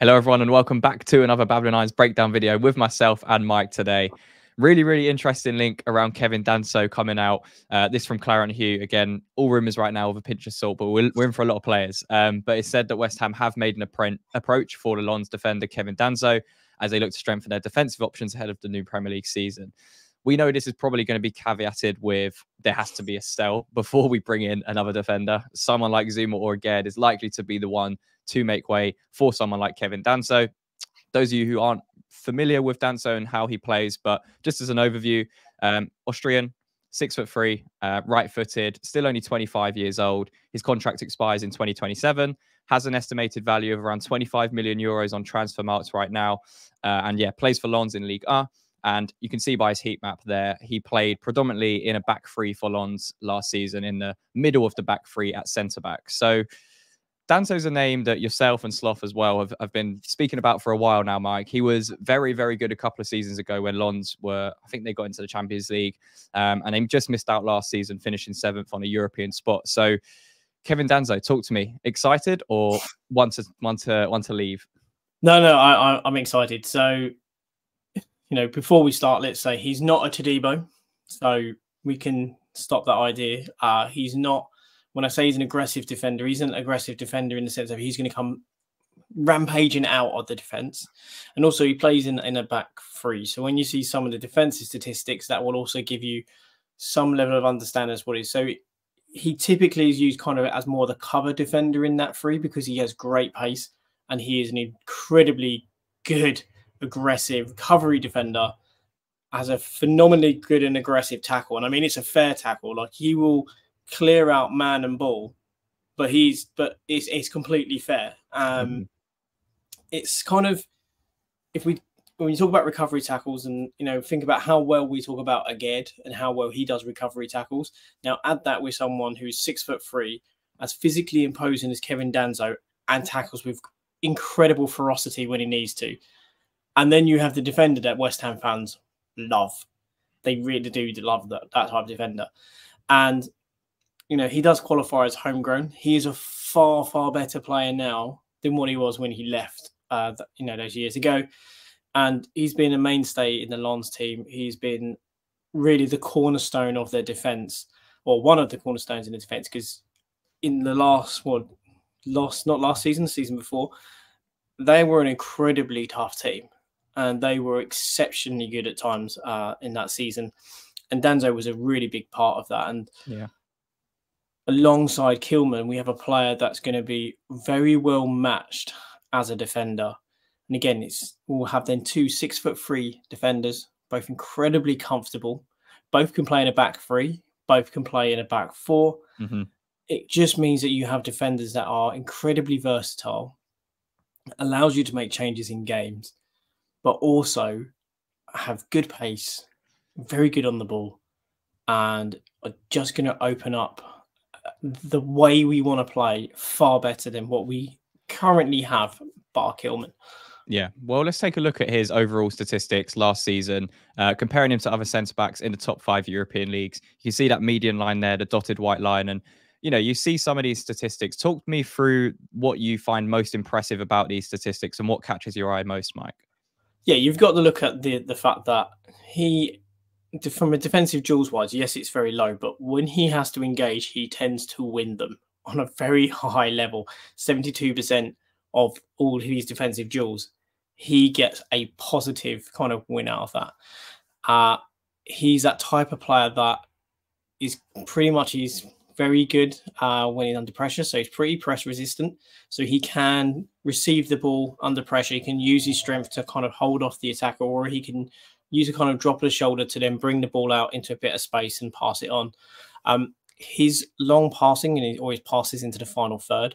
Hello, everyone, and welcome back to another Babylon Irons breakdown video with myself and Mike today. Really interesting link around Kevin Danso coming out. This from Claret and Hugh. Again, all rumours right now with a pinch of salt, but we're in for a lot of players. But it's said that West Ham have made an approach for the Lens defender Kevin Danso as they look to strengthen their defensive options ahead of the new Premier League season. We know this is probably going to be caveated with there has to be a sell before we bring in another defender. Someone like Zuma or Gerd is likely to be the one to make way for someone like Kevin Danso. Those of you who aren't familiar with Danso and how he plays, but just as an overview, Austrian, 6'3", right-footed, still only 25 years old. His contract expires in 2027, has an estimated value of around 25 million euros on transfer marks right now. And yeah, plays for Lens in Ligue 1. And you can see by his heat map there, he played predominantly in a back three for Lens last season, in the middle of the back three at centre-back. So Danso's a name that yourself and Sloth as well have been speaking about for a while now, Mike. He was very good a couple of seasons ago when Lens were, I think they got into the Champions League, and they just missed out last season, finishing 7th on a European spot. So Kevin Danso, talk to me. Excited or want to leave? No, I'm excited. So, you know, before we start, let's say he's not a Todibo, so we can stop that idea. He's not, when I say he's an aggressive defender, he's an aggressive defender in the sense of he's going to come rampaging out of the defence. And also he plays in a back three. So when you see some of the defensive statistics, that will also give you some level of understanding as what it is. So he typically is used kind of as more the cover defender in that three because he has great pace and he is an incredibly good aggressive recovery defender, has a phenomenally good and aggressive tackle. And I mean, it's a fair tackle. Like, he will clear out man and ball, but it's completely fair. It's kind of, when you talk about recovery tackles and, you know, think about how well we talk about Gerd and how well he does recovery tackles. Now add that with someone who's 6'3", as physically imposing as Kevin Danso, and tackles with incredible ferocity when he needs to. And then you have the defender that West Ham fans love. They really do love that type of defender. And, you know, he does qualify as homegrown. He is a far better player now than what he was when he left, you know, those years ago. And he's been a mainstay in the Lens team. He's been really the cornerstone of their defence, or one of the cornerstones in the defence, because in the not last season, the season before, they were an incredibly tough team. And they were exceptionally good at times in that season. And Danso was a really big part of that. And yeah, alongside Kilman, we have a player that's going to be very well matched as a defender. And again, we'll have then two 6'3" defenders, both incredibly comfortable. Both can play in a back three. Both can play in a back four. It just means that you have defenders that are incredibly versatile, allows you to make changes in games, but also have good pace, very good on the ball, and are just going to open up the way we want to play far better than what we currently have, bar Kilman. Yeah, well, let's take a look at his overall statistics last season, comparing him to other centre-backs in the top 5 European leagues. You see that median line there, the dotted white line, and, you know, you see some of these statistics. Talk me through what you find most impressive about these statistics and what catches your eye most, Mike. Yeah, you've got to look at the fact that he, from a defensive duels wise, yes, it's very low, but when he has to engage, he tends to win them on a very high level. 72% of all his defensive duels, he gets a positive kind of win out of that. He's that type of player that is pretty much, he's very good when he's under pressure. So he's pretty press resistant. So he can receive the ball under pressure. He can use his strength to kind of hold off the attacker, or he can use a kind of drop of the shoulder to then bring the ball out into a bit of space and pass it on. His long passing or his passes into the final third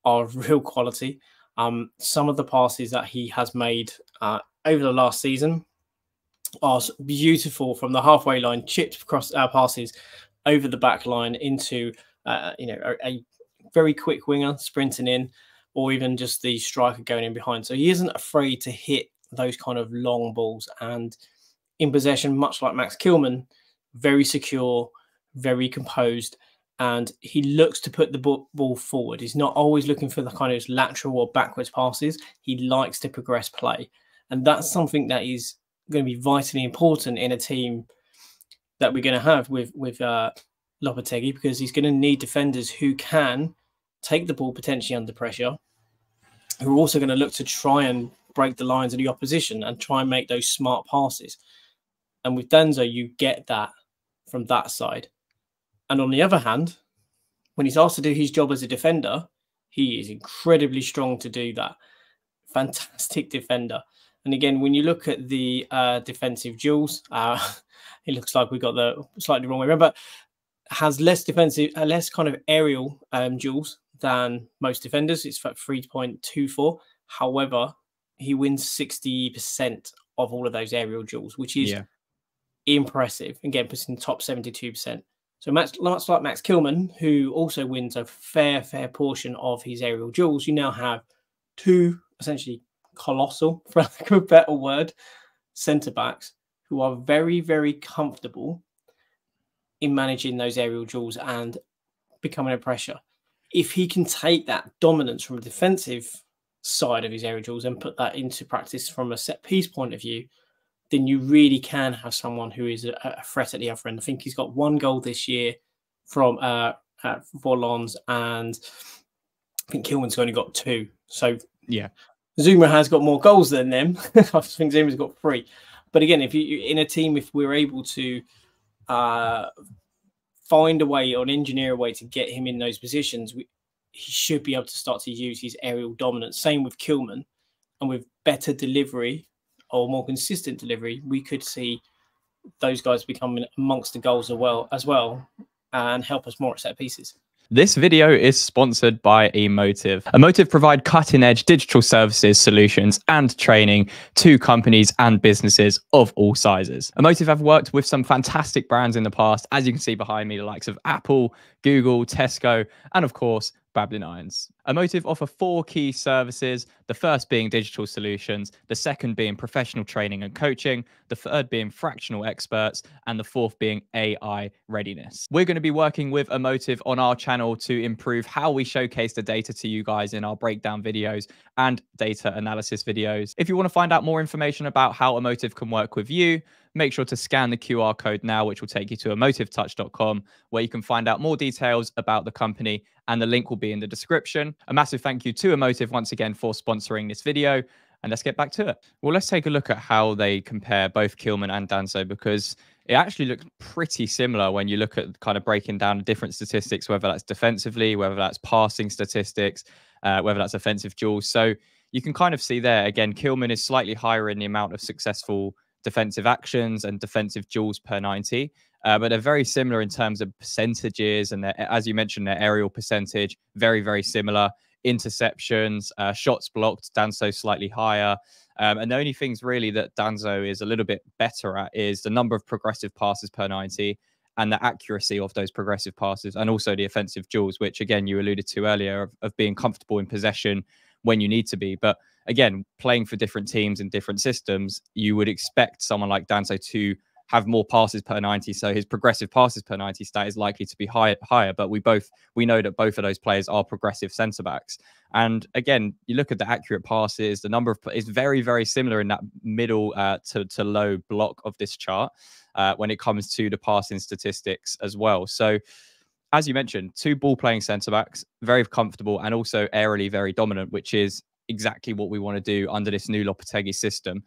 are real quality. Some of the passes that he has made over the last season are beautiful, from the halfway line, chipped across passes over the back line into you know, a very quick winger sprinting in, or even just the striker going in behind. So he isn't afraid to hit those kind of long balls. And in possession, much like Max Kilman, very secure, very composed, and he looks to put the ball forward. He's not always looking for the kind of lateral or backwards passes. He likes to progress play. And that's something that is going to be vitally important in a team that we're going to have with Lopetegui, because he's going to need defenders who can take the ball potentially under pressure, who are also going to look to try and break the lines of the opposition and try and make those smart passes. And with Danso, you get that from that side. And on the other hand, when he's asked to do his job as a defender, he is incredibly strong to do that. Fantastic defender. And again, when you look at the defensive duels, it looks like we got the slightly wrong way around, but has less defensive, less kind of aerial duels than most defenders. It's at 3.24. However, he wins 60% of all of those aerial duels, which is impressive. Again, puts in the top 72%. So much like Max Kilman, who also wins a fair portion of his aerial duels, you now have two essentially colossal, for lack of a better word, centre-backs who are very, very comfortable in managing those aerial duels and becoming a pressure. If he can take that dominance from a defensive side of his aerial duels and put that into practice from a set-piece point of view, then you really can have someone who is a threat at the other end. I think he's got 1 goal this year from for Lens, and I think Kilman's only got 2. So yeah, Zuma has got more goals than them. I think Zuma's got 3. But again, if you in a team, if we're able to find a way or engineer a way to get him in those positions, he should be able to start to use his aerial dominance. Same with Kilman, and with better delivery or more consistent delivery, we could see those guys becoming amongst the goals as well and help us more at set pieces. This video is sponsored by Emotive. Emotive provide cutting-edge digital services, solutions, and training to companies and businesses of all sizes. Emotive have worked with some fantastic brands in the past, as you can see behind me, the likes of Apple, Google, Tesco, and of course, Babylon Irons. Emotive offer 4 key services, the first being digital solutions, the second being professional training and coaching, the third being fractional experts, and the fourth being AI readiness. We're going to be working with Emotive on our channel to improve how we showcase the data to you guys in our breakdown videos and data analysis videos. If you want to find out more information about how Emotive can work with you, make sure to scan the QR code now, which will take you to emotivetouch.com, where you can find out more details about the company, and the link will be in the description. A massive thank you to Emotive once again for sponsoring this video, and let's get back to it. Well, let's take a look at how they compare both Kilman and Danso, because it actually looks pretty similar when you look at kind of breaking down different statistics, whether that's defensively, whether that's passing statistics, whether that's offensive duels. So you can kind of see there, again, Kilman is slightly higher in the amount of successful defensive actions and defensive duels per 90, but they're very similar in terms of percentages, and as you mentioned, their aerial percentage very, very similar. Interceptions, shots blocked, Danso slightly higher, and the only things really that Danso is a little bit better at is the number of progressive passes per 90 and the accuracy of those progressive passes, and also the offensive duels, which again you alluded to earlier, of being comfortable in possession when you need to be. But again, playing for different teams and different systems, you would expect someone like Danso to have more passes per 90. So his progressive passes per 90 stat is likely to be higher. But we know that both of those players are progressive centre backs. And again, you look at the accurate passes, the number of is very, very similar in that middle to low block of this chart when it comes to the passing statistics as well. So as you mentioned, 2 ball playing centre backs, very comfortable and also aerially very dominant, which is exactly what we want to do under this new Lopetegui system.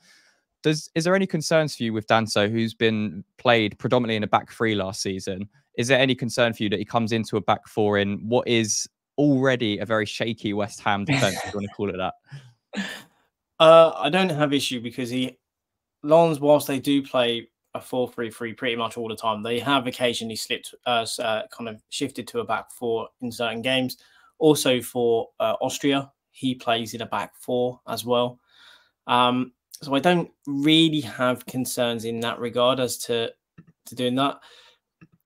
Is there any concerns for you with Danso, who's been played predominantly in a back 3 last season? Is there any concern for you that he comes into a back 4 in what is already a very shaky West Ham defence, if you want to call it that? I don't have issue because Lens, whilst they do play a 4-3-3 pretty much all the time, they have occasionally slipped, kind of shifted to a back 4 in certain games. Also for Austria, he plays in a back 4 as well. So I don't really have concerns in that regard as to doing that.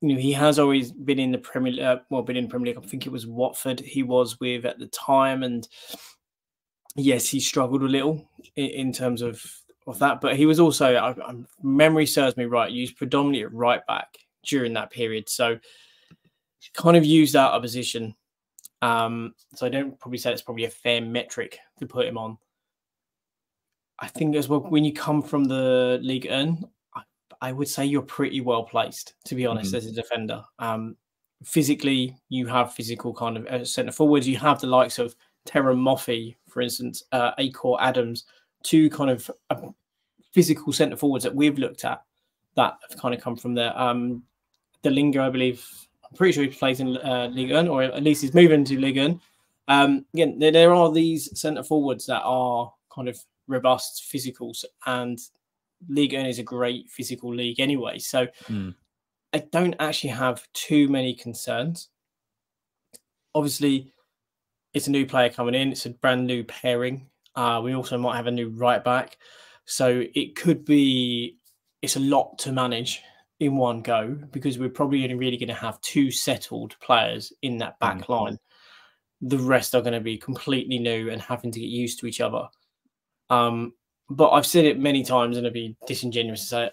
You know, he has always been in the Premier League, been in the Premier League. I think it was Watford he was with at the time. And yes, he struggled a little in terms of that. But he was also, memory serves me right, used predominantly at right back during that period. So kind of used out of position. So I don't probably say it's probably a fair metric to put him on. I think as well, when you come from the Ligue 1, I would say you're pretty well placed, to be honest, as a defender. Physically, you have physical kind of centre forwards. You have the likes of Terran Moffi, for instance, Acor Adams, two kind of physical centre forwards that we've looked at that have kind of come from there. Delinga, I believe, I'm pretty sure he plays in Ligue 1, or at least he's moving to Ligue 1. Again, there are these centre forwards that are kind of robust physicals, and Ligue 1 is a great physical league anyway. So I don't actually have too many concerns. Obviously, it's a new player coming in. It's a brand new pairing. We also might have a new right back. So it could be, it's a lot to manage in one go, because we're probably only really going to have two settled players in that back line. The rest are going to be completely new and having to get used to each other. But I've said it many times, and it'd be disingenuous to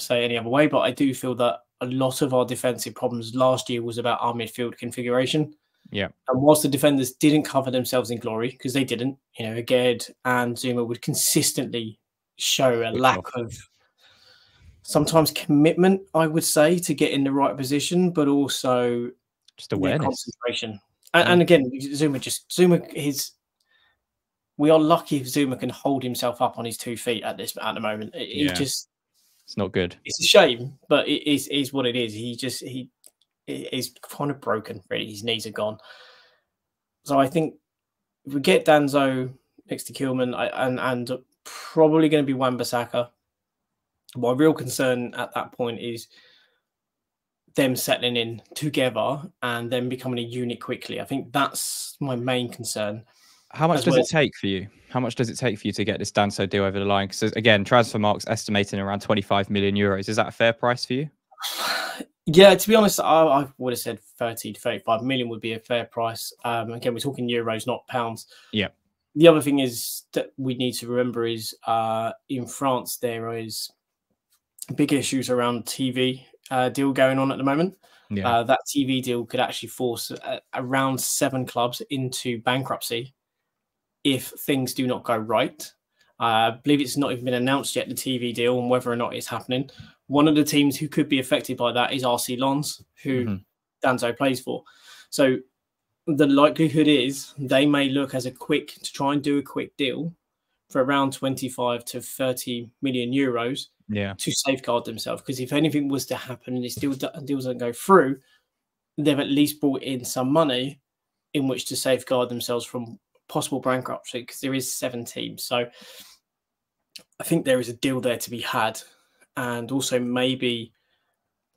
say any other way, but I do feel that a lot of our defensive problems last year was about our midfield configuration. Yeah. And whilst the defenders didn't cover themselves in glory, because they didn't, Aged and Zuma would consistently show a lack of sometimes commitment, I would say, to get in the right position, but also just awareness, concentration. And again, we are lucky if Zuma can hold himself up on his 2 feet at the moment. It's not good. It's a shame, but it is what it is. He is kind of broken, really. His knees are gone. So I think if we get Danso next to Kilman, and probably going to be Wan-Bissaka, my real concern at that point is them settling in together and then becoming a unit quickly. I think that's my main concern. How much does it take for you? How much does it take for you to get this Danso deal over the line? Because again, transfer marks estimating around 25 million euros. Is that a fair price for you? Yeah, to be honest, I would have said 30 to 35 million would be a fair price. Again, we're talking euros, not pounds. Yeah. The other thing is that we need to remember is in France, there is big issues around TV deal going on at the moment. Yeah. That TV deal could actually force around 7 clubs into bankruptcy if things do not go right. I believe it's not even been announced yet, the TV deal, and whether or not it's happening. One of the teams who could be affected by that is RC Lens, who Danso plays for. So the likelihood is they may look to try and do a quick deal for around 25 to 30 million euros to safeguard themselves. Because if anything was to happen and this deal doesn't go through, they've at least brought in some money in which to safeguard themselves from possible bankruptcy, because there is 7 teams. So I think there is a deal there to be had. And also maybe,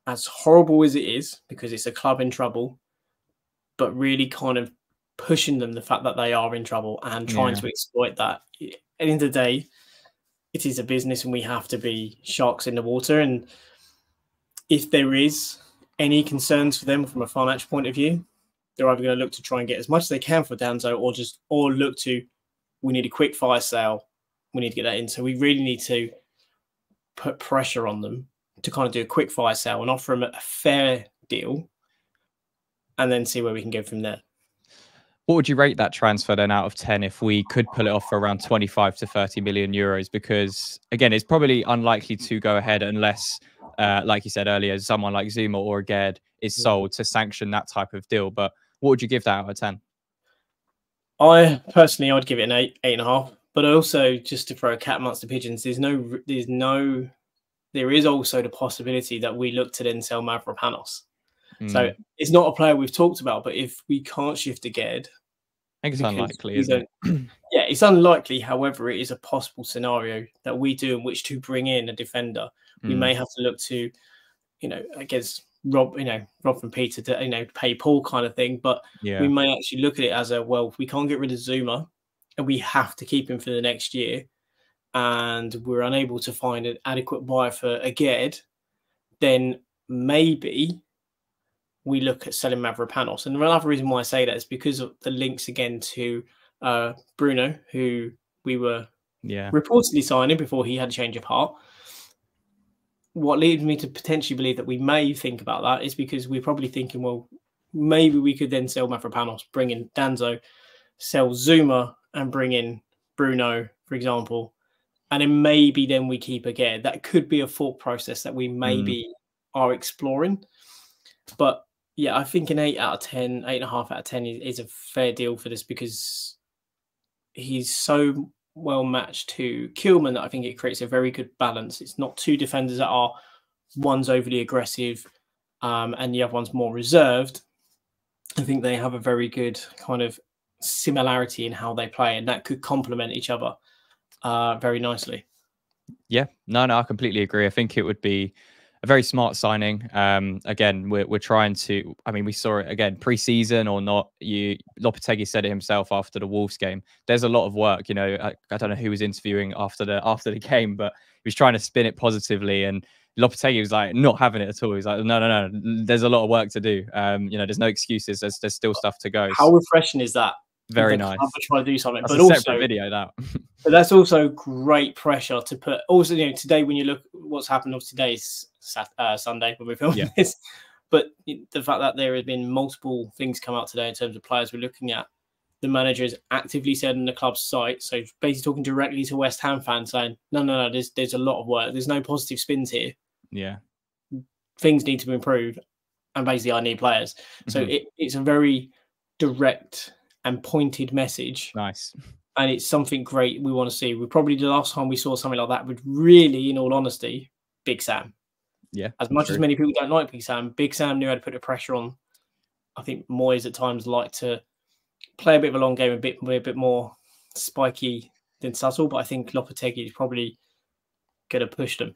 as horrible as it is, because it's a club in trouble, but really kind of pushing them the fact that they are in trouble and trying to exploit that. At the end of the day, it is a business and we have to be sharks in the water. And if there is any concerns for them from a financial point of view, they're either going to look to try and get as much as they can for Danso, or look to, we need a quick fire sale. We need to get that in. So we really need to put pressure on them to kind of do a quick fire sale and offer them a fair deal, and then see where we can go from there. What would you rate that transfer then out of 10 if we could pull it off for around 25 to 30 million euros? Because again, it's probably unlikely to go ahead unless, like you said earlier, someone like Zuma or Gerd is sold to sanction that type of deal. But what would you give that out of 10? I personally, I'd give it an 8.5. But also, just to throw a cat amongst the pigeons, there is also the possibility that we look to then sell Mavropanos. So it's not a player we've talked about, but if we can't shift to Gerd, I think it's unlikely, isn't it? Yeah, it's unlikely. However, it is a possible scenario that we do in which to bring in a defender. We may have to look to, against Rob from Peter to, pay Paul kind of thing. But we may actually look at it as if we can't get rid of Zuma and we have to keep him for the next year, and we're unable to find an adequate buyer for a Gerd, then maybe we look at selling Mavropanos. And another reason why I say that is because of the links again to Bruno, who we were reportedly signing before he had a change of heart. what leads me to potentially believe that we may think about that is because we're probably thinking, well, maybe we could then sell Mavropanos, bring in Danso, sell Zuma, and bring in Bruno, for example. And then we keep again. That could be a thought process that we maybe are exploring. But yeah, I think an 8 out of 10, 8.5 out of 10 is a fair deal for this, because he's so well matched to Kilman that I think it creates a very good balance. It's not two defenders that are, one's overly aggressive and the other one's more reserved. I think they have a very good kind of similarity in how they play, and that could complement each other very nicely. Yeah, no, I completely agree. I think it would be a very smart signing. Again, we're trying to. I mean, we saw it again pre-season or not. Lopetegui said it himself after the Wolves game. There's a lot of work. You know, I don't know who was interviewing after the game, but he was trying to spin it positively, and Lopetegui was like not having it at all. He's like, no. There's a lot of work to do. You know, there's no excuses. There's still stuff to go. How refreshing is that? Very nice. Try to do something, That's but a also separate video that. But that's also great pressure to put. Also, you know, today when you look what's happened, of today's Sunday when we're filming this, but the fact that there have been multiple things come out today in terms of players we're looking at, the manager has actively said on the club's site, so basically talking directly to West Ham fans, saying, no, there's a lot of work. There's no positive spins here. Yeah, things need to be improved, and basically I need players. So it's a very direct and pointed message. Nice. And it's something great we want to see. We probably, the last time we saw something like that would really, in all honesty, Big Sam. Yeah. As much as many people don't like Big Sam knew how to put the pressure on. I think Moyes at times like to play a bit of a long game, a bit more spiky than subtle. But I think Lopetegui is probably going to push them.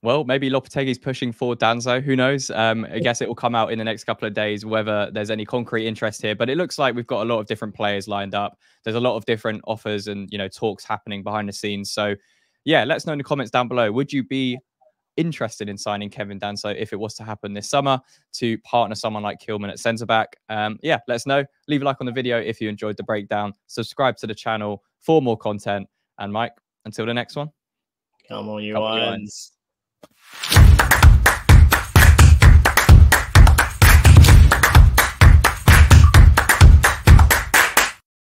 Well, maybe Lopetegui's pushing for Danso. Who knows? I guess it will come out in the next couple of days whether there's any concrete interest here. But it looks like we've got a lot of different players lined up. There's a lot of different offers and, you know, talks happening behind the scenes. So, yeah, let us know in the comments down below. Would you be interested in signing Kevin Danso if it was to happen this summer to partner someone like Kilman at centre-back? Yeah, let us know. Leave a like on the video if you enjoyed the breakdown. Subscribe to the channel for more content. And Mike, until the next one. Come on, you Irons.